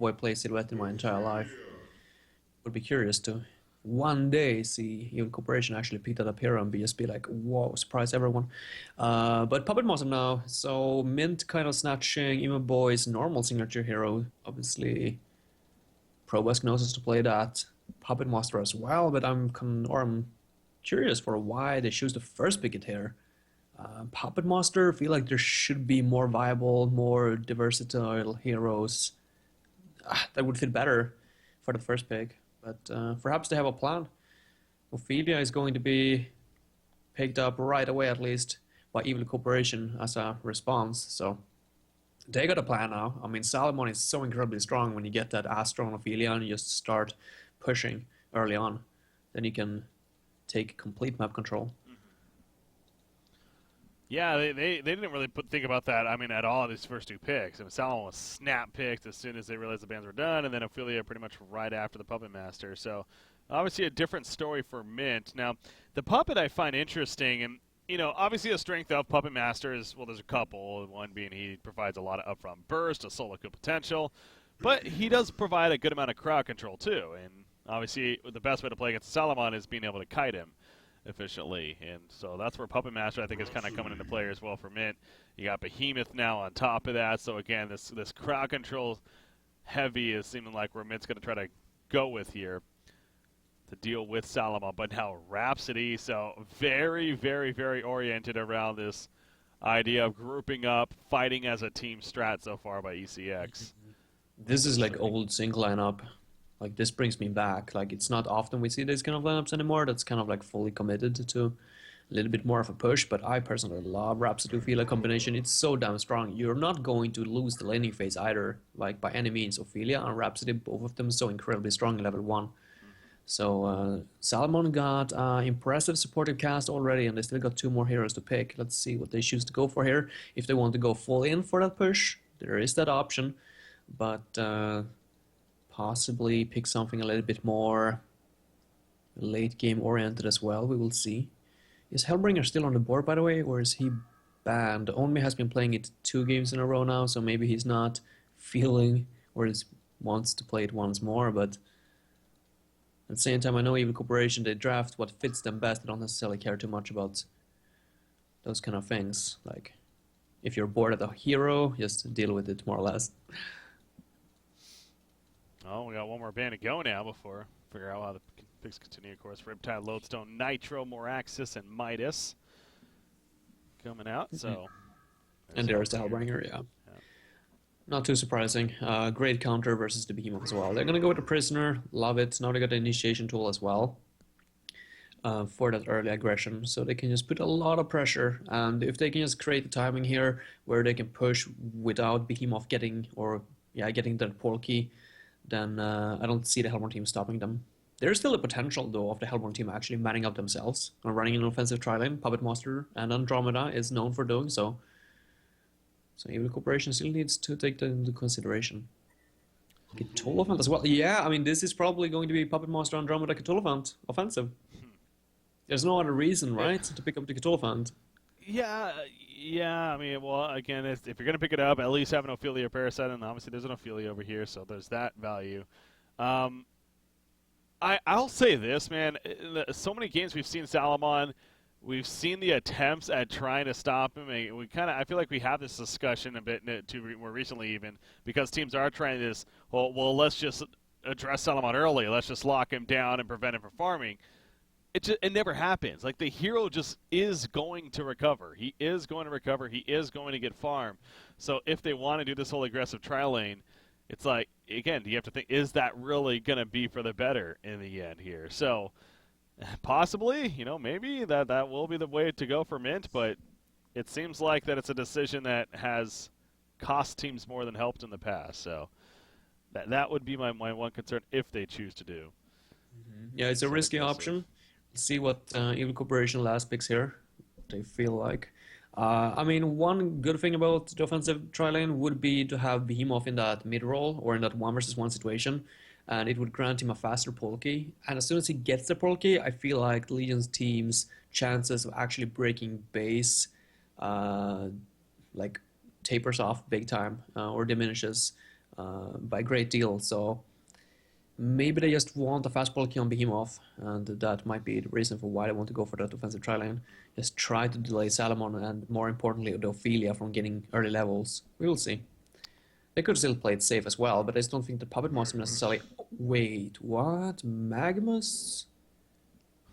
Boy play silhouette in my entire life. Would be curious to one day see Evil Corporation actually pick that up here and just be like, whoa, surprise everyone. But Puppet Master now, so Mint kind of snatching Emo Boy's normal signature hero. Obviously, Probusk knows us to play that. Puppet Master as well, but I'm curious for why they choose the first pick it here. Puppet Master, feel like there should be more viable, more versatile heroes that would fit better for the first pick. But perhaps they have a plan. Ophelia is going to be picked up right away, at least, by Evil Corporation as a response. So they got a plan now. I mean, Salomon is so incredibly strong when you get that Astro on Ophelia and you just start pushing early on. Then you can take complete map control. Yeah, they didn't really think about that, I mean, at all, these first two picks. I mean, Salomon was snap-picked as soon as they realized the bans were done, and then Ophelia pretty much right after the Puppet Master. So, obviously a different story for Mint. Now, the Puppet I find interesting, and, you know, obviously the strength of Puppet Master is, well, there's a couple. One being he provides a lot of upfront burst, a solo kill potential, but he does provide a good amount of crowd control, too. And, obviously, the best way to play against Salomon is being able to kite him efficiently, and so that's where Puppet Master I think is kind of coming into play as well for Mint. You got Behemoth now on top of that, so again this crowd control heavy is seeming like where Mint's going to try to go with here to deal with Salomon. But now Rhapsody, so very, very, very oriented around this idea of grouping up, fighting as a team strat so far by ECX. This is like old sync lineup. Like, this brings me back. Like, it's not often we see these kind of lineups anymore. That's kind of like fully committed to a little bit more of a push. But I personally love Rhapsody Ophelia combination. It's so damn strong. You're not going to lose the laning phase either, like by any means. Ophelia and Rhapsody, both of them so incredibly strong in level 1. So Salomon got impressive supportive cast already, and they still got 2 more heroes to pick. Let's see what they choose to go for here. If they want to go full in for that push, there is that option. But possibly pick something a little bit more late game oriented as well. We will see. Is Hellbringer still on the board, by the way, or is he banned? Onmi has been playing it 2 games in a row now, so maybe he's not feeling or wants to play it once more. But at the same time, I know Evil Corporation, they draft what fits them best. They don't necessarily care too much about those kind of things. Like, if you're bored at a hero, just deal with it more or less. Oh, we got one more band to go now before figure out how the picks continue. Of course, Riptide, Lodestone, Nitro, Moraxis, and Midas coming out. So, and there's the Hellbringer, yeah. Not too surprising. Great counter versus the Behemoth as well. They're gonna go with the Prisoner. Love it. Now they got the Initiation tool as well for that early aggression, so they can just put a lot of pressure. And if they can just create the timing here where they can push without Behemoth getting that portal key, then I don't see the Hellborn team stopping them. There's still a potential, though, of the Hellborn team actually manning up themselves and running an offensive tri-lane. Puppet Master and Andromeda is known for doing so. So Evil Corporation still needs to take that into consideration. Cthulhuphant as well. Yeah, I mean, this is probably going to be Puppet Master, Andromeda, Cthulhuphant offensive. There's no other reason, right, to pick up the Cthulhuphant. Yeah. I mean, well, again, if you're going to pick it up, at least have an Ophelia Parasite, and obviously there's an Ophelia over here, so there's that value. I'll say this, man. So many games we've seen Salomon, we've seen the attempts at trying to stop him. I feel like we have this discussion a bit more recently, even because teams are trying this. Well, let's just address Salomon early. Let's just lock him down and prevent him from farming. It never happens. Like, the hero just is going to recover. He is going to recover. He is going to get farm. So if they want to do this whole aggressive trial lane, it's like, again, you have to think, is that really going to be for the better in the end here? So possibly, maybe that will be the way to go for Mint, but it seems like that it's a decision that has cost teams more than helped in the past. So that would be my one concern if they choose to do. Yeah, it's a risky option. See what Evil Corporation last picks here. They feel like. I mean, one good thing about the offensive tri-lane would be to have Behemoth in that mid-roll or in that 1 versus 1 situation, and it would grant him a faster portal key. And as soon as he gets the portal key, I feel like Legion's team's chances of actually breaking base like tapers off big time or diminishes. by a great deal. So maybe they just want a fast bulky on Behemoth, and that might be the reason for why they want to go for that offensive tri lane. Just try to delay Salamon and, more importantly, the Ophelia from getting early levels. We will see. They could still play it safe as well, but I just don't think the Puppet Master necessarily... Wait, what? Magnus?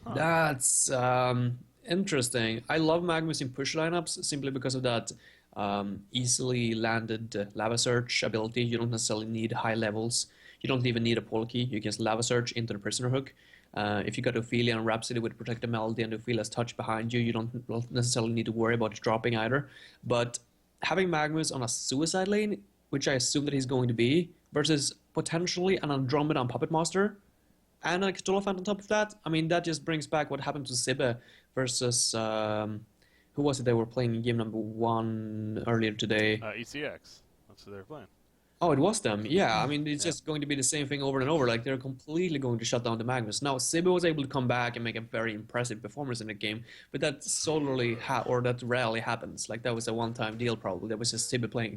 Huh. That's interesting. I love Magnus in push lineups simply because of that easily landed lava search ability. You don't necessarily need high levels. You don't even need a Polkey. You can just lava search into the prisoner hook. If you got Ophelia and Rhapsody with Protect the Melody and Ophelia's touch behind you, you don't necessarily need to worry about dropping either. But having Magnus on a suicide lane, which I assume that he's going to be, versus potentially an Andromeda and Puppet Master, and a Cthulhu on top of that, I mean, that just brings back what happened to Sibbe versus, who was it they were playing in game number 1 earlier today? ECX. That's who they're playing. Oh, it was them. Yeah, I mean, it's Yeah. just going to be the same thing over and over. Like, they're completely going to shut down the Magnus. Now, Sibbe was able to come back and make a very impressive performance in the game, but that that rarely happens. Like, that was a one-time deal, probably. That was just Sibbe playing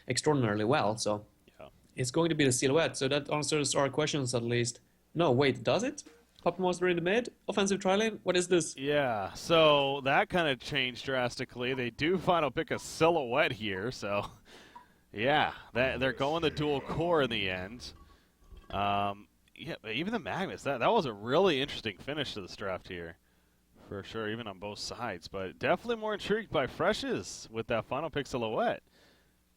extraordinarily well, so Yeah. it's going to be the silhouette. So that answers our questions, at least. No, wait, does it? Puppet Monster in the mid? Offensive tri-lane? What is this? Yeah, so that kind of changed drastically. They do final pick a silhouette here, so yeah, they're going the dual core in the end. Yeah, but even the Magnus, that was a really interesting finish to this draft here, for sure, even on both sides. But definitely more intrigued by Fresh's with that final pick silhouette.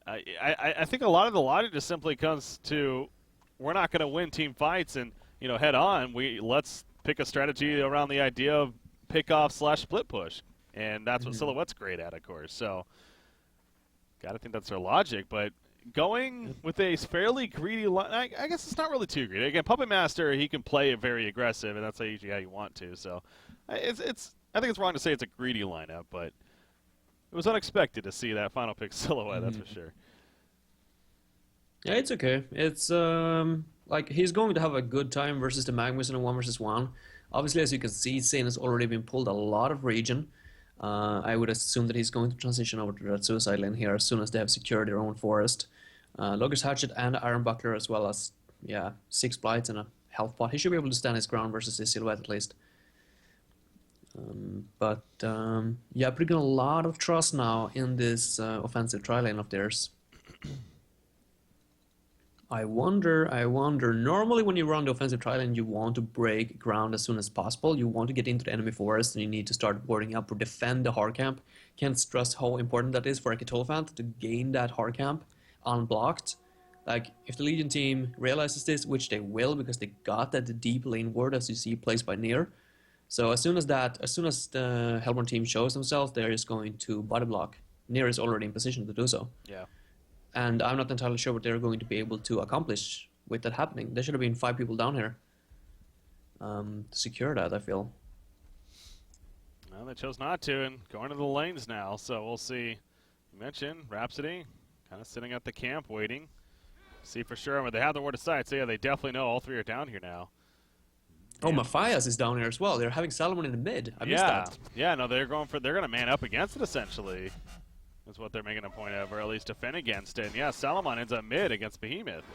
I think a lot of the logic just simply comes to we're not going to win team fights and head on. Let's pick a strategy around the idea of pick off / split push, and that's what Silhouette's great at, of course. So, gotta think that's their logic. But going with a fairly greedy line, I guess it's not really too greedy. Again, Puppet Master, he can play it very aggressive, and that's usually how you want to. So, I think it's wrong to say it's a greedy lineup, but it was unexpected to see that final pick Silhouette. That's for sure. Yeah, it's okay. It's like he's going to have a good time versus the Magnus in a 1 vs 1. Obviously, as you can see, Zane has already been pulled a lot of region. I would assume that he's going to transition over to that suicide lane here as soon as they have secured their own forest. Logger's Hatchet and Iron Buckler, as well as 6 blights and a health pot. He should be able to stand his ground versus his silhouette at least. Putting a lot of trust now in this offensive tri lane of theirs. I wonder, normally when you run the offensive tri lane, you want to break ground as soon as possible. You want to get into the enemy forest, and you need to start boarding up or defend the hard camp. Can't stress how important that is for a Cthulhu to gain that hard camp unblocked. Like, if the Legion team realizes this, which they will, because they got that deep lane ward, as you see, placed by Nier. So as soon as the Hellborn team shows themselves, they're just going to body block. Nier is already in position to do so. Yeah. And I'm not entirely sure what they're going to be able to accomplish with that happening. There should have been 5 people down here to secure that, I feel. Well, they chose not to, and going to the lanes now, so we'll see. You mentioned Rhapsody kind of sitting at the camp waiting. See for sure, but they have the word of sight, so yeah, they definitely know all 3 are down here now. Oh, Matthias is down here as well. They're having Salomon in the mid. I missed that. Yeah, no, they're going to man up against it, essentially. That's what they're making a point of, or at least defend against it. And yeah, Salomon ends up mid against Behemoth.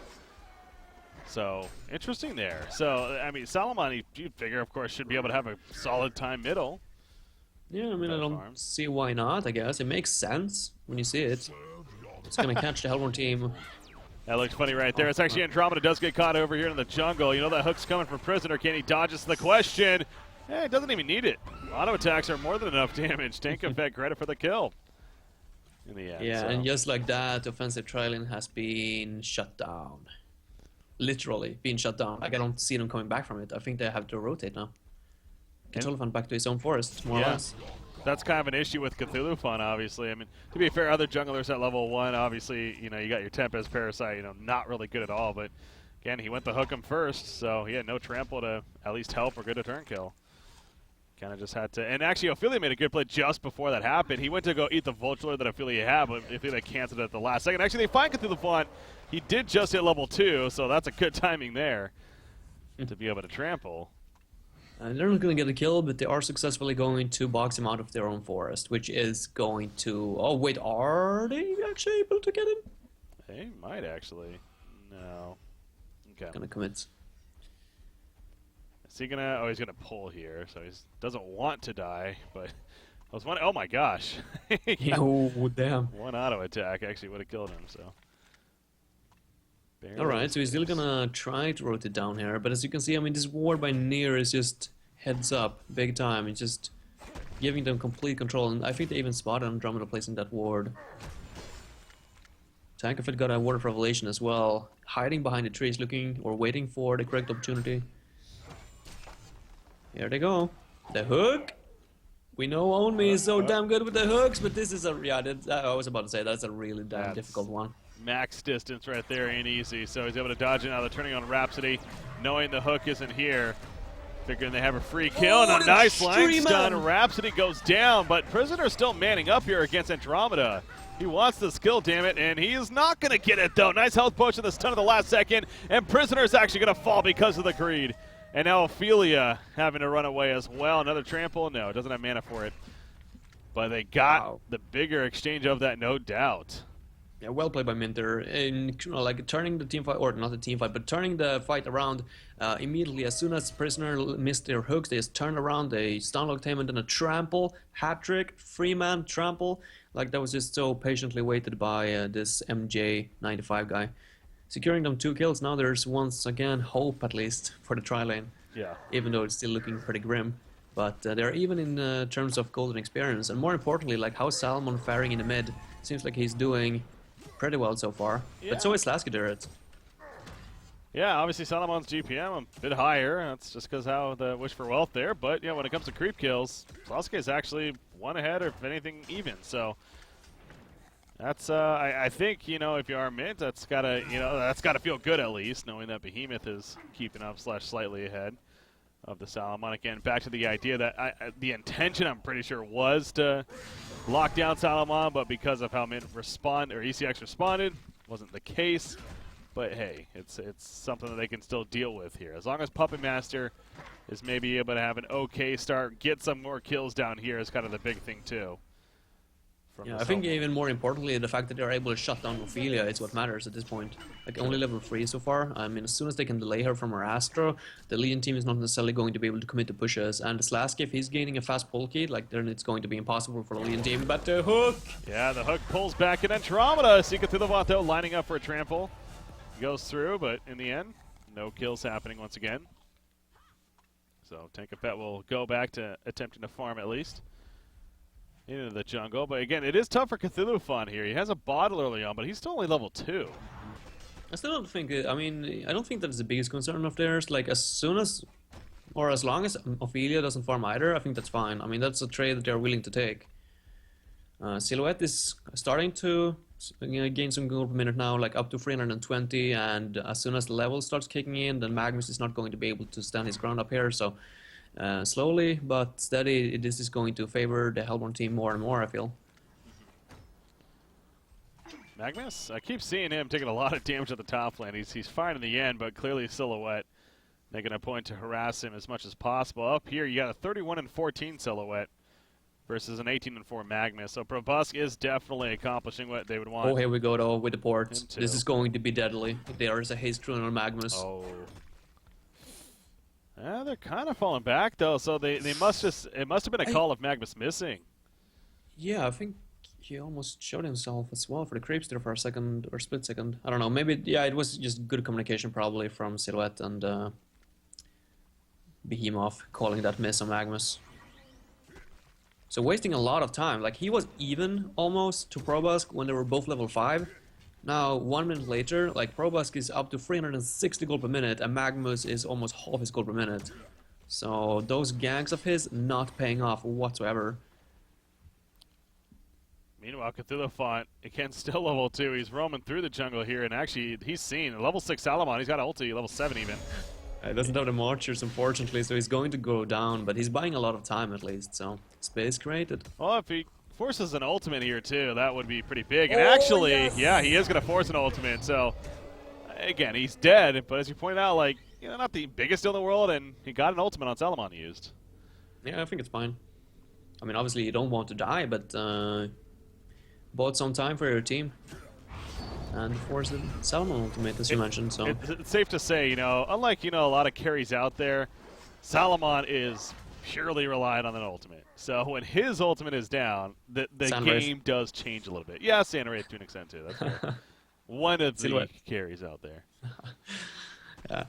So, interesting there. So, I mean, Salomon, you'd figure, of course, should be able to have a solid time middle. Yeah, I mean, I don't see why not, I guess. It makes sense when you see it. It's going to catch the Hellborn team. That looked funny right there. It's actually Andromeda does get caught over here in the jungle. You know that hook's coming from Prisoner. Can he dodge? It's the question. Yeah, he doesn't even need it. Auto attacks are more than enough damage. Tank effect credit for the kill. In the end, yeah, and just like that, offensive tri lane has been shut down. Literally been shut down. Like, I don't see them coming back from it. I think they have to rotate now. Cthulhu back to his own forest, more or less. That's kind of an issue with Cthulhu Fun, obviously. I mean, to be fair, other junglers at level 1, obviously, you got your Tempest Parasite, not really good at all. But again, he went to hook him first, so he had no trample to at least help or get a turn kill. Kind of just had to. And actually, Ophelia made a good play just before that happened. He went to go eat the Vulture that Ophelia had, but Ophelia canceled it at the last second. Actually, they find Cthulhu Fun. He did just hit level 2, so that's a good timing there to be able to trample. They're not going to get a kill, but they are successfully going to box him out of their own forest, which is going to... Oh, wait, are they actually able to get him? They might actually. No. Okay. Gonna commit. Is he gonna? Oh, he's gonna pull here, so he doesn't want to die. But I was wondering. Oh my gosh! Yeah. Oh damn! One auto attack actually would have killed him. So. All right, so he's still gonna try to rotate down here, but as you can see, I mean, this ward by Nier is just heads up, big time. It's just giving them complete control, and I think they even spotted Andromeda placing that ward. Tank of it got a ward of revelation as well, hiding behind the trees, looking or waiting for the correct opportunity. Here they go. The hook. We know Onmi is so damn good with the hooks, but this is a I was about to say that's a really damn difficult one. Max distance right there ain't easy, so he's able to dodge it. Now they're turning on Rhapsody, knowing the hook isn't here. Figuring they have a free kill and a nice line stun. Rhapsody goes down, but Prisoner's still manning up here against Andromeda. He wants the skill, damn it, and he is not going to get it, though. Nice health push in the stun of the last second, and Prisoner's actually going to fall because of the greed. And now Ophelia having to run away as well. Another trample? No, it doesn't have mana for it. But they got the bigger exchange of that, no doubt. Yeah, well played by Minter in like turning the team fight, or not the team fight, but turning the fight around immediately. As soon as Prisoner missed their hooks, they just turned around, they stunlocked him, and then a trample, hat trick, free man trample. Like that was just so patiently waited by this MJ95 guy. Securing them 2 kills, now there's once again hope at least for the tri-lane. Yeah. Even though it's still looking pretty grim. But they're even in terms of golden experience, and more importantly, like how Salmon faring in the mid. Seems like he's doing pretty well so far, but so is Laskidirit. Yeah, obviously Salomon's GPM a bit higher. That's just because how the wish for wealth there. But yeah, when it comes to creep kills, Laske is actually one ahead, or if anything, even. So that's I think if you are mint, that's gotta feel good at least, knowing that Behemoth is keeping up / slightly ahead of the Salomon. Again, back to the idea that the intention, I'm pretty sure, was to lock down Salomon, but because of how Mint ECX responded, wasn't the case. But hey, it's something that they can still deal with here. As long as Puppet Master is maybe able to have an okay start, get some more kills down here is kind of the big thing too. Yeah, I think even more importantly, the fact that they're able to shut down Ophelia is what matters at this point. Like, only level 3 so far. I mean, as soon as they can delay her from her Astro, the Legion team is not necessarily going to be able to commit to pushes. And Slask, if he's gaining a fast pull key, like, then it's going to be impossible for the Legion team. But the hook! Yeah, the hook pulls back in Andromeda. Seeking through the Vato, lining up for a trample. Goes through, but in the end, no kills happening once again. So Tank of Pet will go back to attempting to farm at least into the jungle. But again, it is tough for Cthulhu Fun here. He has a bottle early on, but he's still only level 2. I still don't think, I mean, I don't think that's the biggest concern of theirs. Like, as soon as, or as long as Ophelia doesn't farm either, I think that's fine. I mean, that's a trade that they're willing to take. Silhouette is starting to gain some gold per minute now, like up to 320, and as soon as the level starts kicking in, then Magnus is not going to be able to stand his ground up here, so slowly but steady, this is going to favor the Hellborn team more and more, I feel. Magnus, I keep seeing him taking a lot of damage at the top lane. He's fine in the end, but clearly Silhouette making a point to harass him as much as possible. Up here, you got a 31-14 Silhouette versus an 18-4 Magnus. So Probusk is definitely accomplishing what they would want. Oh, here we go, though, with the ports. This is going to be deadly. There is a haste rune on Magnus. Oh. Yeah, they're kind of falling back, though, so it must have been a call of Magnus missing. Yeah, I think he almost showed himself as well for the creeps there for a second, or split second. I don't know, maybe, yeah, it was just good communication probably from Silhouette and Behemoth calling that miss on Magnus. So wasting a lot of time. Like, he was even almost to Probusk when they were both level 5. Now, 1 minute later, like, Probusk is up to 360 gold per minute, and Magnus is almost half his gold per minute. So those ganks of his not paying off whatsoever. Meanwhile, Cthulhu Font, again, still level 2. He's roaming through the jungle here, and actually, he's seen a level 6 Salamon. He's got ulti, level 7 even. He doesn't have the marchers, unfortunately, so he's going to go down, but he's buying a lot of time at least, so space created. Well, if he forces an ultimate here too, that would be pretty big. And actually, yes! Yeah, he is going to force an ultimate, so again, he's dead, but as you pointed out, like, not the biggest deal in the world, and he got an ultimate on Salamon used. Yeah, I think it's fine. I mean, obviously you don't want to die, but bought some time for your team. and force the Salmon ultimate, as you mentioned. So It's safe to say, unlike a lot of carries out there, Salamon is purely reliant on an ultimate. So when his ultimate is down, the Sandwraith. game does change a little bit. Yeah, Sandwraith to an extent too. That's fair. One of the Silhouette. carries out there. Yeah.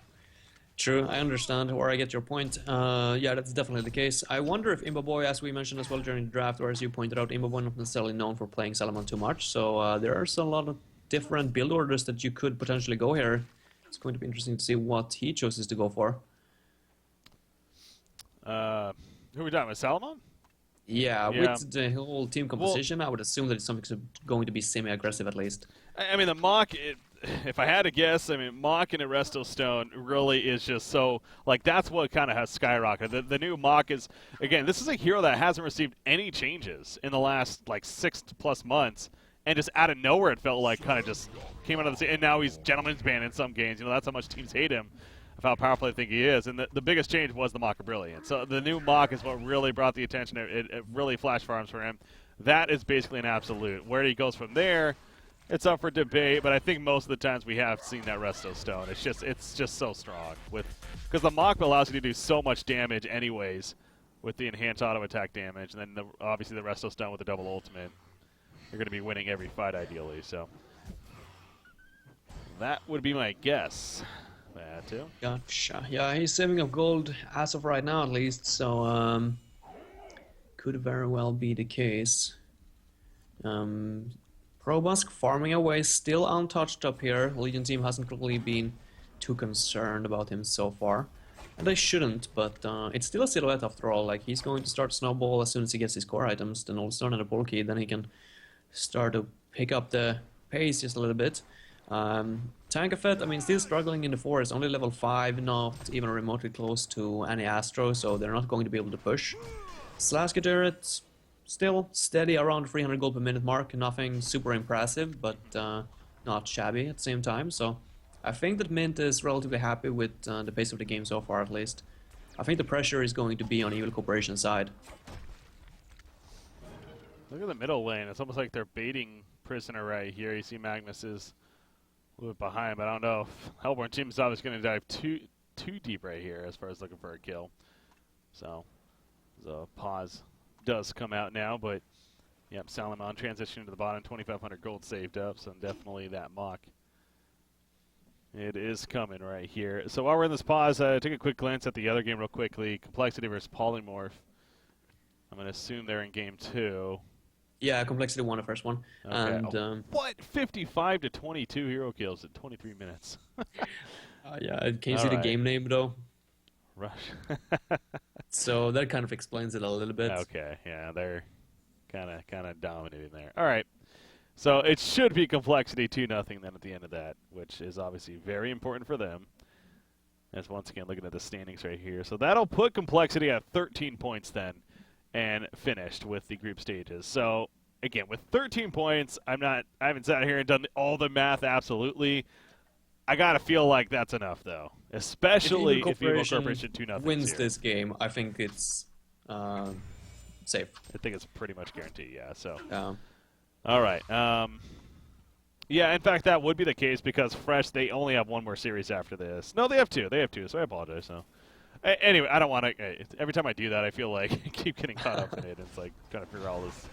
True, I understand where I get your point. Yeah, that's definitely the case. I wonder if Imba as we mentioned as well during the draft, or as you pointed out, Imba not necessarily known for playing Salamon too much. So there's a lot of different build orders that you could potentially go here. It's going to be interesting to see what he chooses to go for. Who are we talking about, Salamon? Yeah, Yeah. with the whole team composition, I would assume that it's something going to be semi-aggressive at least. I mean, the Mach, if I had to guess, I mean, Mach and Arresto Stone really is just so, like, that's what kind of has skyrocketed. The new Mach is, again, this is a hero that hasn't received any changes in the last, like, 6+ months, and just out of nowhere it felt like kind of just came out of the sea, and now he's Gentleman's Banned in some games. That's how much teams hate him, of how powerful they think he is, and the biggest change was the Mach of Brilliance. So the new Mach is what really brought the attention. It really flashed farms for him. That is basically an absolute. Where he goes from there, it's up for debate, but I think most of the times we have seen that Resto Stone. It's just so strong because the Mach allows you to do so much damage anyways with the enhanced auto attack damage, and then obviously the Resto Stone with the double ultimate. You're going to be winning every fight ideally, so that would be my guess. That too. Gotcha. Yeah, he's saving up gold as of right now at least, so could very well be the case. Probusk farming away, still untouched up here. Legion team hasn't really been too concerned about him so far. And they shouldn't, but it's still a silhouette after all. Like, he's going to start snowball as soon as he gets his core items, then all of a sudden a bulky, then he can start to pick up the pace just a little bit. Tankafet, I mean, still struggling in the forest, only level 5, not even remotely close to any Astro, so they're not going to be able to push. Slaskajaret, still steady around 300 gold per minute mark, nothing super impressive, but not shabby at the same time, so I think that Mint is relatively happy with the pace of the game so far at least. I think the pressure is going to be on Evil Corporation's side. Look at the middle lane. It's almost like they're baiting Prisoner right here. You see Magnus is a little bit behind, but I don't know if Hellborn Team is obviously going to dive too deep right here as far as looking for a kill. So the pause does come out now, but yep, Salamon transitioning to the bottom, 2,500 gold saved up, so definitely that Mach. It is coming right here. So while we're in this pause, take a quick glance at the other game real quickly. Complexity versus Polymorph. I'm going to assume they're in game 2. Yeah, Complexity won the first one. Okay. And what? 55 to 22 hero kills in 23 minutes. yeah, can you see the game name though? Rush. So that kind of explains it a little bit. Okay, yeah, they're kind of dominating there. All right. So it should be Complexity 2-0 then at the end of that, which is obviously very important for them. As once again looking at the standings right here. So that'll put Complexity at 13 points then and finished with the group stages. So again, with 13 points, I haven't sat here and done all the math absolutely. I got to feel like that's enough though, especially if Evil Corporation 2-0 wins this game. I think it's safe. I think it's pretty much guaranteed, yeah. So all right. Yeah, in fact, that would be the case because Fresh, they only have one more series after this. No, they have two. So I apologize. So anyway, I don't want to. Every time I do that, I feel like I keep getting caught up in it. It's like trying to figure all this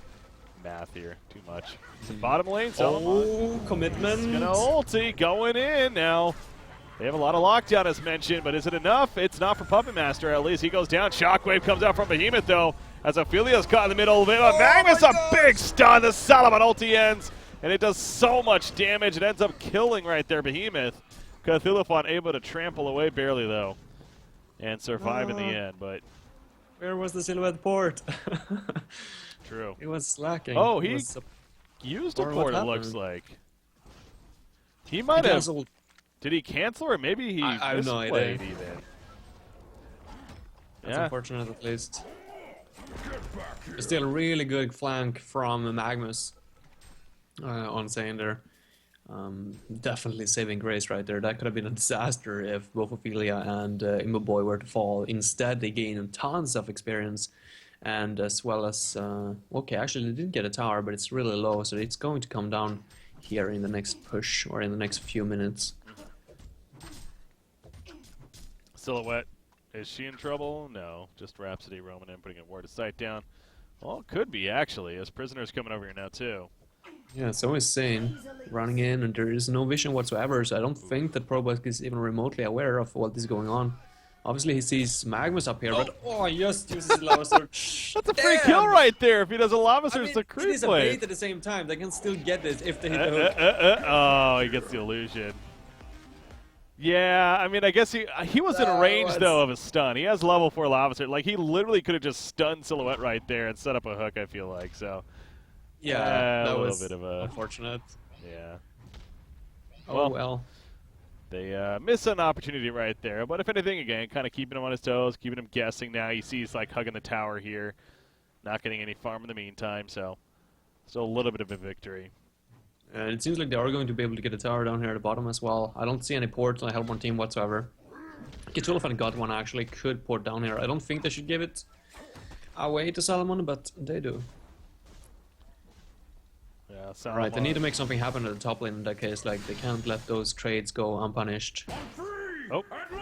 math here too much. Bottom lane, so commitment. Gonna ulti going in now. They have a lot of lockdown as mentioned, but is it enough? It's not for Puppet Master. At least he goes down. Shockwave comes out from Behemoth though, as Ophelia's caught in the middle of it. Magnus a big stun. The Salamon ulti ends, and it does so much damage. It ends up killing right there Behemoth. Cthulhuphon able to trample away barely though, and survive in the end. But where was the Silhouette port? True. It was slacking. Oh, he used a port, it looks like. He might have. Did he cancel, or maybe he I have no idea. Even? That's unfortunate at least. Still a really good flank from Magnus on Sander. Definitely saving grace right there. That could have been a disaster if both Ophelia and Imboboy were to fall. Instead, they gain tons of experience. And as well as, okay, actually they didn't get a tower, but it's really low, so it's going to come down here in the next push or in the next few minutes. Silhouette, is she in trouble? No, just Rhapsody roaming in, putting a ward of sight down. Well, it could be actually, as Prisoner's coming over here now too. Yeah, so is Sane running in, and there is no vision whatsoever, so I don't think that Probusk is even remotely aware of what is going on. Obviously, he sees Magnus up here, but he just uses his Lava Surge. That's a free kill right there if he does a Lava Surge to creep it is a blade. bait at the same time. They can still get this if they hit the hook. Oh, he gets the illusion. Yeah, I mean, I guess he was in range, though, of a stun. He has level 4 Lava Surge. Like, he literally could have just stunned Silhouette right there and set up a hook, I feel like, so... Yeah, that a little was bit of a... unfortunate. Yeah. Oh, well. They miss an opportunity right there. But if anything, again, kind of keeping him on his toes, keeping him guessing now. You see he's, like, hugging the tower here. Not getting any farm in the meantime, so... Still a little bit of a victory. And it seems like they are going to be able to get a tower down here at the bottom as well. I don't see any ports on the Hellborn team whatsoever. Cthulhu got one actually, could port down here. I don't think they should give it away to Salomon, but they do. Yeah, Salomon. Right, they need to make something happen at the top lane in that case. Like, they can't let those trades go unpunished. Oh, Game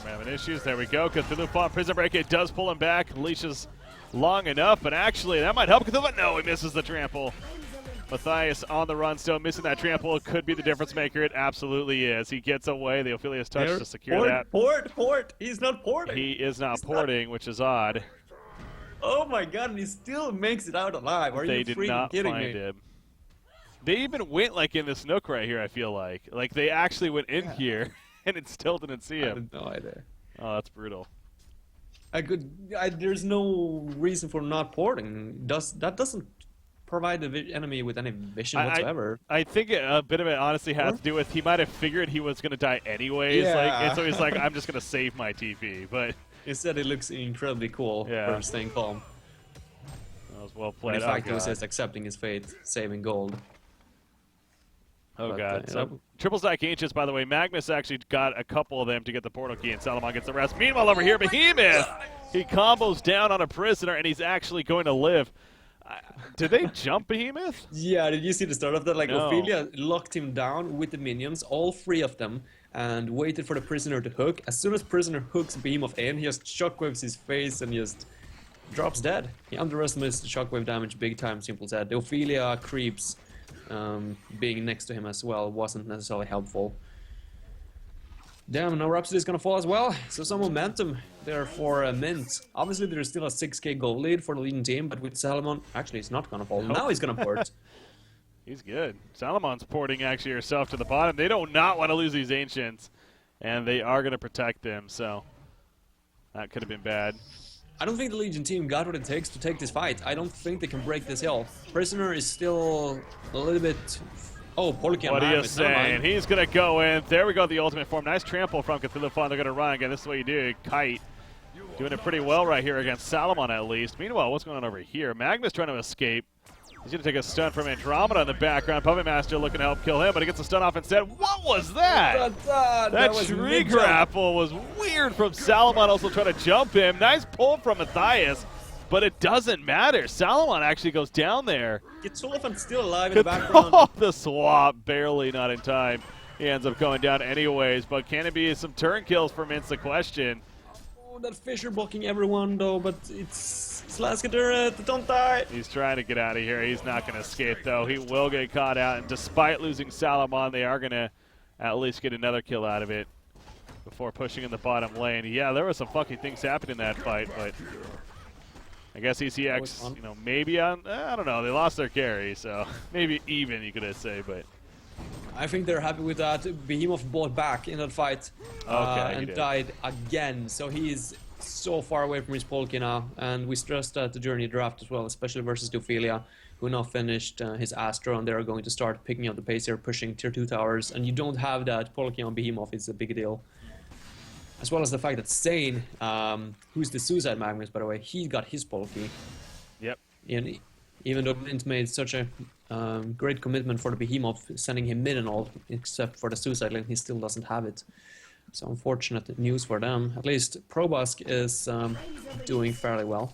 having issues. There we go. Cthulhu Prison Break. It does pull him back. Leashes long enough, but actually that might help Cthulhu. No, he misses the trample. Matthias on the run still, missing that trample. Could be the difference maker. It absolutely is. He gets away. The Ophelia's touch to secure that. Port! He's not porting! He is not porting, which is odd. Oh my god, and he still makes it out alive. Are you freaking kidding me? Him. They even went like in this nook right here, I feel like. Like they actually went in here and it still didn't see him. I had no idea. Oh, that's brutal. There's no reason for not porting. That doesn't provide the enemy with any vision whatsoever. I think a bit of it honestly has to do with he might have figured he was going to die anyways, and so he's like, I'm just going to save my TP. But instead, it looks incredibly cool for staying calm. That was well played. In fact, it was just accepting his fate, saving gold. Oh god. So triple stack ancients, by the way. Magnus actually got a couple of them to get the portal key, and Salomon gets the rest. Meanwhile, over here, Behemoth, he combos down on a prisoner, and he's actually going to live. Did they jump Behemoth? Yeah, did you see the start of that? Like, no. Ophelia locked him down with the minions, all 3 of them, and waited for the prisoner to hook. As soon as prisoner hooks Behemoth in, he just shockwaves his face and just drops dead. He underestimates the shockwave damage big time, simple said. The Ophelia creeps being next to him as well wasn't necessarily helpful. Damn, now Rhapsody's gonna fall as well, so some momentum there for Mint. Obviously there's still a 6k goal lead for the leading team, but with Salomon, actually he's not gonna fall. Now he's gonna port. He's good. Salomon's porting actually herself to the bottom. They do not want to lose these Ancients, and they are gonna protect them, so that could have been bad. I don't think the Legion team got what it takes to take this fight. I don't think they can break this hill. Prisoner is still a little bit... Oh, Polki on What are you saying? He's going to go in. There we go, the ultimate form. Nice trample from Cthulhu. They're going to run again. This is what you do. Kite doing it pretty well right here against Salomon at least. Meanwhile, what's going on over here? Magnus trying to escape. He's going to take a stun from Andromeda in the background. Puppet Master looking to help kill him, but he gets a stun off instead. What was that? That tree grapple was weird from Salomon, also trying to jump him. Nice pull from Matthias, but it doesn't matter. Salomon actually goes down there. Cthulhu still alive in the background. Oh, the swap, barely not in time. He ends up going down anyways, but can it be some turn kills for Mint's the question? Oh, that Fisher blocking everyone though, but it's Slaskadur, don't die. He's trying to get out of here. He's not going to escape though. He will get caught out, and despite losing Salomon, they are going to at least get another kill out of it before pushing in the bottom lane. Yeah, there were some fucking things happening in that fight, but I guess ECX, you know, maybe on, I don't know. They lost their carry, so maybe even you could say, but I think they're happy with that. Behemoth bought back in that fight and died again, so he is so far away from his Polki now, and we stressed at the Journey draft as well, especially versus the Ophelia, who now finished his Astro, and they're going to start picking up the pace here, pushing tier 2 towers, and you don't have that Polki on Behemoth is a big deal. As well as the fact that Sane, who's the Suicide Magnus, by the way, he got his Polki. Yep. And even though Mint made such a great commitment for the Behemoth, sending him mid and all, except for the Suicide lane, he still doesn't have it. So unfortunate news for them. At least Probusk is doing fairly well.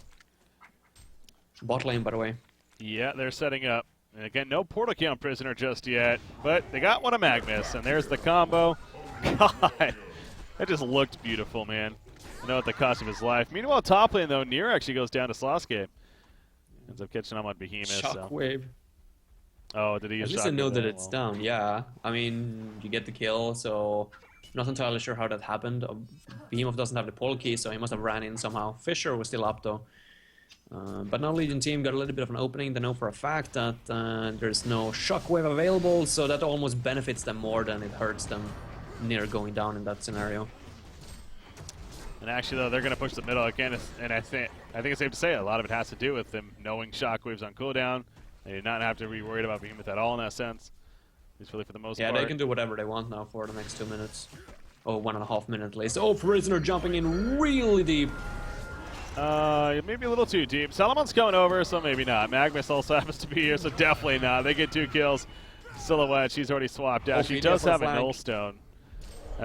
Bot lane, by the way. Yeah, they're setting up. And again, no portal key on Prisoner just yet, but they got one of Magnus, and there's the combo. God, that just looked beautiful, man. I know at the cost of his life. Meanwhile, top lane, though, Nier actually goes down to Sasuke. Ends up catching him on Behemoth. Shockwave. So. Oh, did he use At least I Shockwave know that there? it's down, yeah. I mean, you get the kill, so not entirely sure how that happened. Behemoth doesn't have the pole key, so he must have ran in somehow. Fisher was still up, though. But now Legion team got a little bit of an opening. They know for a fact that there's no Shockwave available, so that almost benefits them more than it hurts them near going down in that scenario. And actually, though, they're going to push the middle again, and I think it's safe to say a lot of it has to do with them knowing Shockwave's on cooldown. They did not have to be worried about Behemoth at all in that sense. At least really for the most part. Yeah, they can do whatever they want now for the next 2 minutes. Oh, 1.5 minutes at least. Oh, Prisoner jumping in really deep. Maybe a little too deep. Salamon's coming over, so maybe not. Magnus also happens to be here, so definitely not. They get 2 kills. Silhouette, she's already swapped out. She does have a nullstone.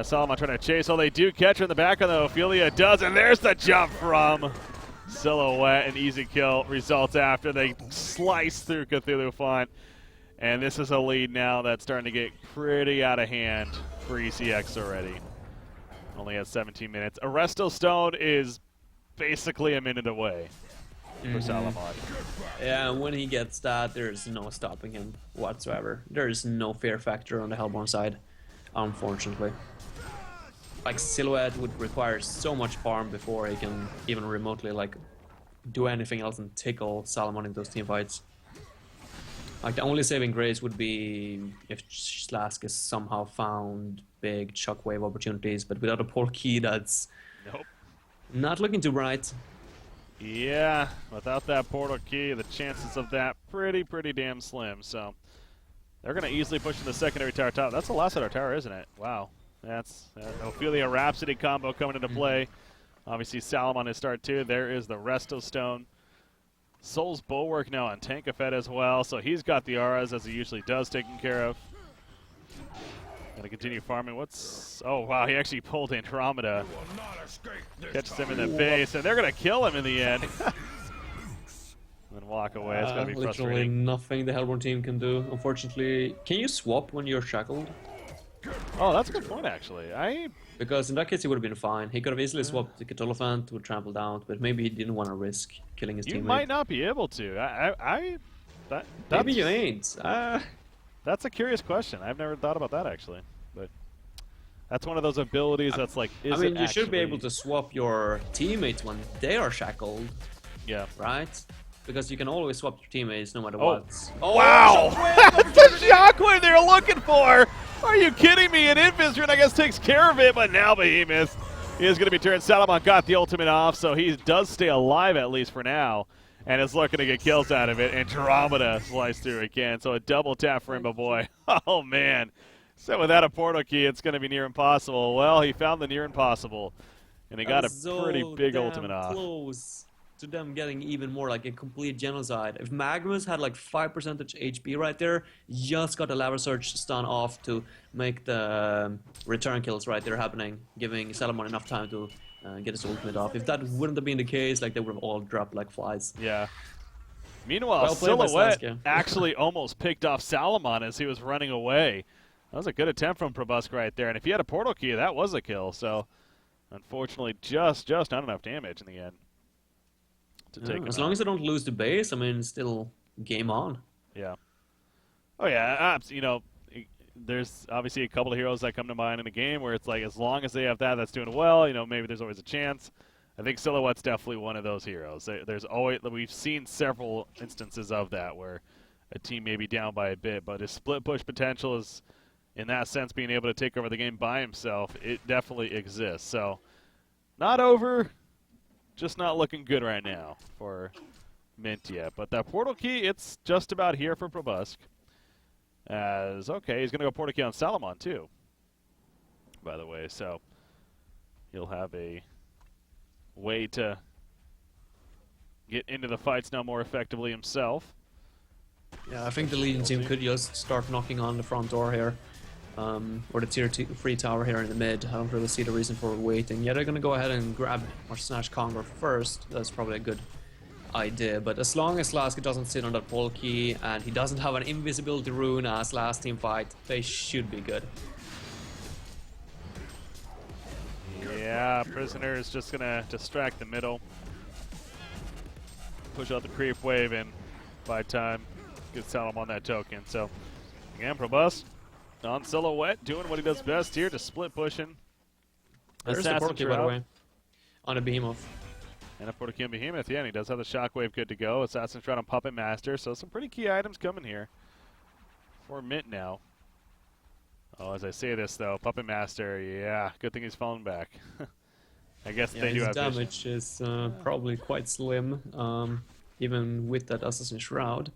Salomon trying to chase. Oh, they do catch her in the back, though. Ophelia does, and there's the jump from Silhouette. An easy kill results after they slice through Cthulhu Font. And this is a lead now that's starting to get pretty out of hand for ECX already. Only at 17 minutes. Arresto Stone is basically a minute away for Salomon. Yeah, and when he gets that, there's no stopping him whatsoever. There is no fear factor on the Hellborn side, unfortunately. Like, Silhouette would require so much farm before he can even remotely, like, do anything else and tickle Salomon in those teamfights. Like, the only saving grace would be if Slask is somehow found big Shockwave opportunities, but without a pole key, that's not looking too bright. Yeah, without that portal key, the chances of that pretty damn slim. So they're going to easily push in the secondary tower top. That's the last of our tower, isn't it? Wow. That's Ophelia Rhapsody combo coming into play. Obviously, Salomon is start too. There is the Resto Stone. Soul's Bulwark now on Tankafed as well, so he's got the auras as he usually does taken care of. Gonna continue farming. Oh wow, he actually pulled Andromeda. Catches him in the base, and they're gonna kill him in the end. And then walk away. It's gonna be literally frustrating. nothing the Hellborn team can do, unfortunately. Can you swap when you're shackled? Oh, that's a good point, actually. Because in that case, he would have been fine. He could have easily swapped the Cthulhu with Trample Down, but maybe he didn't want to risk killing his teammate. You might not be able to. Maybe you ain't. That's a curious question. I've never thought about that, actually. But that's one of those abilities that's like, I mean, you should be able to swap your teammates when they are shackled. Yeah. Right? Because you can always swap your teammates no matter what. Oh, wow! That's the shockwave they were looking for! Are you kidding me? And Invisrun, I guess, takes care of it, but now Behemoth is going to be turned. Salomon got the ultimate off, so he does stay alive at least for now, and is looking to get kills out of it. Andromeda sliced through again, so a double tap for him, boy. Oh, man. So without a portal key, it's going to be near impossible. Well, he found the near impossible, and he got a pretty big ultimate off. Close to them getting even more like a complete genocide. If Magnus had like 5% HP right there, just got the Lava Surge stun off to make the return kills right there happening, giving Salomon enough time to get his ultimate off. If that wouldn't have been the case, like they would have all dropped like flies. Yeah. Meanwhile, Silhouette actually almost picked off Salomon as he was running away. That was a good attempt from Probusk right there, and if he had a portal key, that was a kill. So, unfortunately, just not enough damage in the end. As long as they don't lose the base, I mean, still game on. Yeah. Oh yeah, there's obviously a couple of heroes that come to mind in a game where it's like, as long as they have that's doing well. Maybe there's always a chance. I think Silhouette's definitely one of those heroes. We've seen several instances of that where a team may be down by a bit, but his split push potential is, in that sense, being able to take over the game by himself. It definitely exists. So, not over. Just not looking good right now for Mint yet. But that portal key, it's just about here for Probusk. He's going to go portal key on Salomon, too, by the way. So he'll have a way to get into the fights now more effectively himself. Yeah, I think the Legion team could just start knocking on the front door here. Or the tier 3 tower here in the mid. I don't really see the reason for waiting. Yeah, they're gonna go ahead and grab or snatch Congo first. That's probably a good idea, but as long as Lasky doesn't sit on that Polkey and he doesn't have an invisibility rune as last team fight, they should be good. Yeah, Prisoner is just gonna distract the middle, push out the creep wave, and by time get Salem on that token. So again, Probust on Silhouette doing what he does best here, just split pushing. There's the Polkey, by the way, on a Behemoth. And a Portakian Behemoth, yeah, and he does have the Shockwave good to go. Assassin's Shroud on Puppet Master, so some pretty key items coming here for Mint now. Oh, as I say this, though, Puppet Master, yeah, good thing he's fallen back. I guess they do have his damage is probably quite slim, even with that Assassin's Shroud.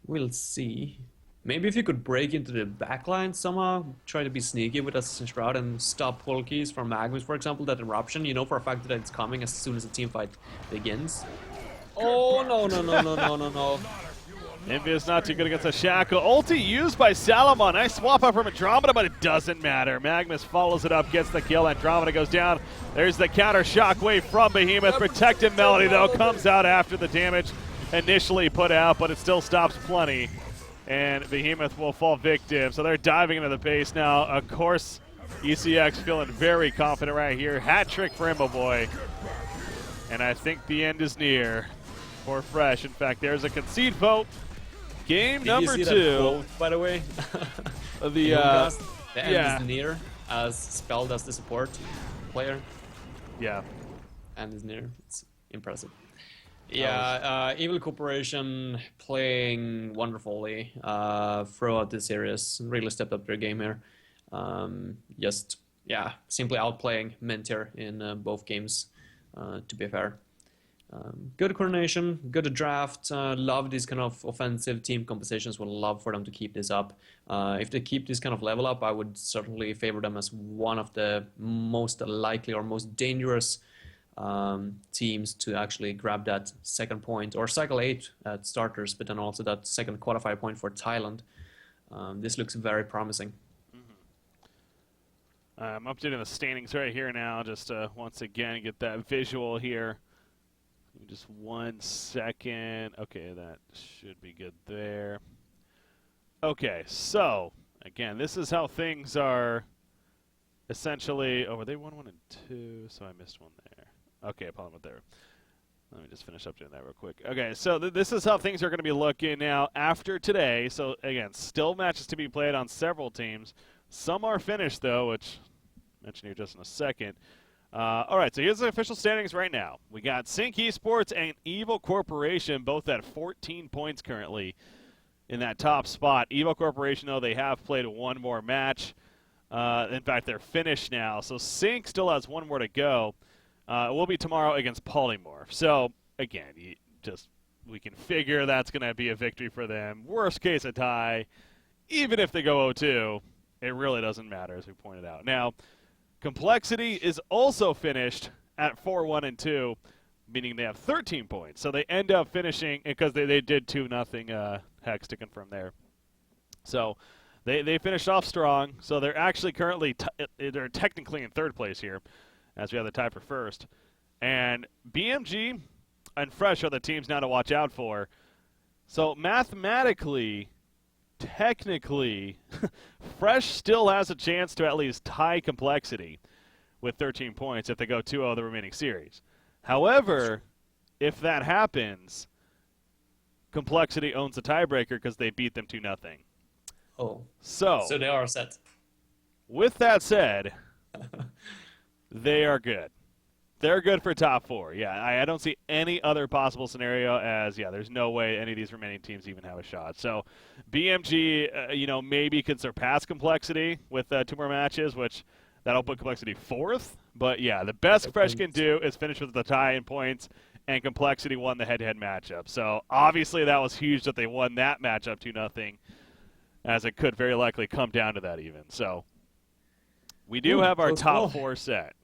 We'll see. Maybe if you could break into the backline somehow, try to be sneaky with Assassin's Shroud and stop Polkeys from Magnus, for example, that eruption. You know for a fact that it's coming as soon as the team fight begins. Oh, no. Envious not too good against a Shackle. Ulti used by Salamon. Nice swap out from Andromeda, but it doesn't matter. Magnus follows it up, gets the kill. Andromeda goes down. There's the counter Shockwave from Behemoth. Protected Melody, though, comes out after the damage initially put out, but it still stops plenty. And Behemoth will fall victim. So they're diving into the base now. Of course, ECX feeling very confident right here. Hat trick for Imbo Boy. And I think the end is near for Fresh. In fact, there's a concede vote. Game number 2. That quote, by the way? The end is near, as spelled as the support player. Yeah. End is near. It's impressive. Yeah, Evil Corporation playing wonderfully throughout this series. Really stepped up their game here. Simply outplaying Mint here in both games, to be fair. Good coordination, good draft. Love these kind of offensive team compositions. Would love for them to keep this up. If they keep this kind of level up, I would certainly favor them as one of the most likely or most dangerous teams to actually grab that second point, or cycle 8 at starters, but then also that second qualifier point for Thailand. This looks very promising. I'm updating the standings right here now, just once again get that visual here. Just 1 second. Okay, that should be good there. Okay, so again, this is how things are essentially. Oh, were they 1, 1, and 2? So I missed one there. Okay, problem with there. Let me just finish up doing that real quick. Okay, so this is how things are going to be looking now after today. So again, still matches to be played on several teams. Some are finished though, which I'll mention here just in a second. All right, so here's the official standings right now. We got Sync Esports and Evil Corporation both at 14 points currently in that top spot. Evil Corporation, though, they have played one more match. In fact, they're finished now. So Sync still has one more to go. It will be tomorrow against Polymorph. So, again, we can figure that's going to be a victory for them. Worst case, a tie. Even if they go 0-2, it really doesn't matter, as we pointed out. Now, Complexity is also finished at 4-1 and 2, meaning they have 13 points. So they end up finishing because they did 2-0 Hex to confirm there. So they finished off strong. So they're actually currently they're technically in third place here, as we have the tie for first. And BMG and Fresh are the teams now to watch out for. So mathematically, technically, Fresh still has a chance to at least tie Complexity with 13 points if they go 2-0 the remaining series. However, if that happens, Complexity owns the tiebreaker because they beat them 2-0. Oh. So they are set. With that said, they are good. They're good for top 4. Yeah, I don't see any other possible scenario as, there's no way any of these remaining teams even have a shot. So BMG, maybe could surpass Complexity with 2 more matches, which that'll put Complexity 4th. But, the best Fresh can do is finish with the tie in points, and Complexity won the head-to-head matchup. So, obviously, that was huge that they won that matchup 2-0, as it could very likely come down to that even. So, we do have our top 4 set.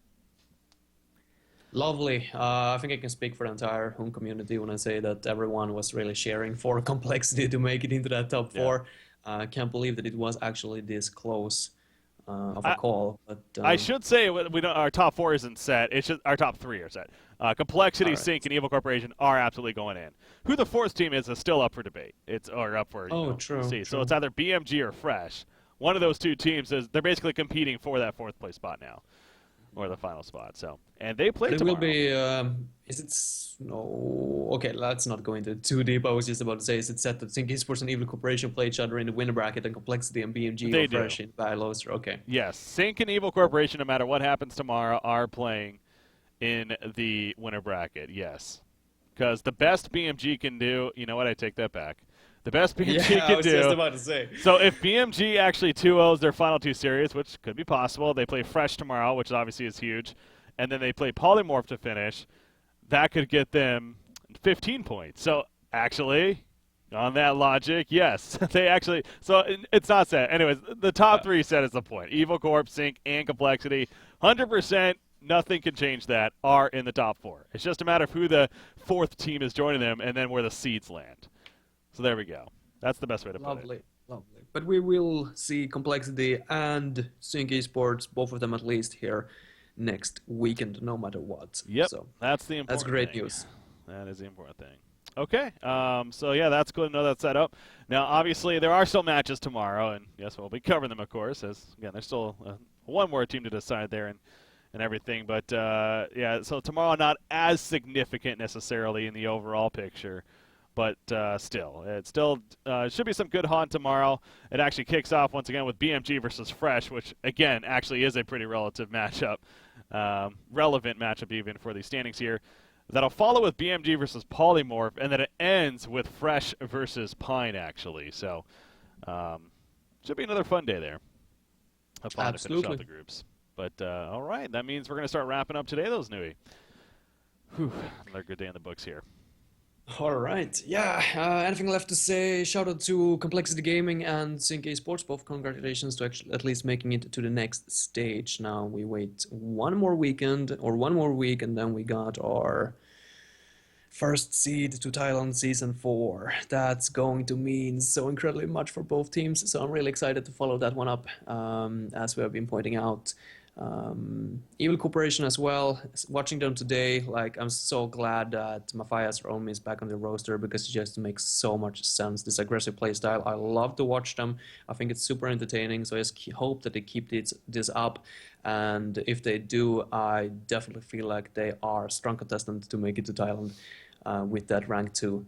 Lovely. I think I can speak for the entire home community when I say that everyone was really cheering for Complexity to make it into that top 4. I can't believe that it was actually this close of a call. But I should say we don't. Our top 4 isn't set. It's just our top 3 are set. Complexity, All right. Sync, and Evil Corporation are absolutely going in. Who the fourth team is still up for debate. Or up for Oh, to true, see. So true. it's either BMG or Fresh. One of those two teams they're basically competing for that fourth place spot now, or the final spot. So and they play But it will tomorrow. be, no, okay, let's not go into too deep. I was just about to say, is it set that Sync Esports and Evil Corporation play each other in the winner bracket and Complexity and BMG or They do. Fresh in Battle Oster? Okay. Yes, Sync and Evil Corporation, no matter what happens tomorrow, are playing in the winner bracket. Yes, because the best BMG can do. You know what? I take that back. The best BMG Yeah, I can was just do. about to say. So if BMG actually 2-0s their final two series, which could be possible, they play Fresh tomorrow, which obviously is huge, and then they play Polymorph to finish, that could get them 15 points. So actually, on that logic, yes, they actually. So it's not set. Anyways, the top three set is the point. Evil Corp, Sync, and Complexity, 100%. Nothing can change that. Are in the top four. It's just a matter of who the fourth team is joining them, and then where the seeds land. So there we go. That's the best way to put it. Lovely, lovely. But we will see Complexity and Sync Esports, both of them at least, here next weekend, no matter what. Yep, So that's the important that's great thing. news. That is the important thing. Okay, so yeah, that's good to know that's set up. Now, obviously, there are still matches tomorrow, and yes, we'll be covering them, of course, as, again, there's still one more team to decide there and everything. But, yeah, so tomorrow not as significant necessarily in the overall picture. But still, it should be some good hunt tomorrow. It actually kicks off once again with BMG versus Fresh, which again actually is a pretty relative matchup, relevant matchup even for the standings here. That'll follow with BMG versus Polymorph, and then it ends with Fresh versus Pine actually. So should be another fun day there. Have fun to finish out the groups. But all right, that means we're going to start wrapping up today, those Nui. Whew, another good day in the books here. All right. Yeah. Anything left to say? Shout out to Complexity Gaming and Sync Esports. Both congratulations to actually at least making it to the next stage. Now we wait one more weekend or one more week, and then we got our first seed to Thailand Season 4. That's going to mean so incredibly much for both teams. So I'm really excited to follow that one up, as we have been pointing out. Evil Corporation as well. Watching them today, like I'm so glad that Matthias Rome is back on the roster because it just makes so much sense. This aggressive play style, I love to watch them. I think it's super entertaining. So I just hope that they keep this up. And if they do, I definitely feel like they are a strong contestant to make it to Thailand with that rank 2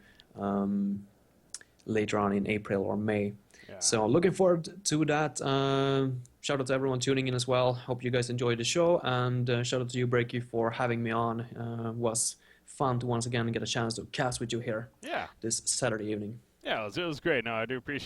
later on in April or May. Yeah. So looking forward to that. Shout out to everyone tuning in as well. Hope you guys enjoyed the show, and shout out to you, Breaky, for having me on. Was fun to once again get a chance to cast with you here. Yeah. This Saturday evening. Yeah, it was great. No, I do appreciate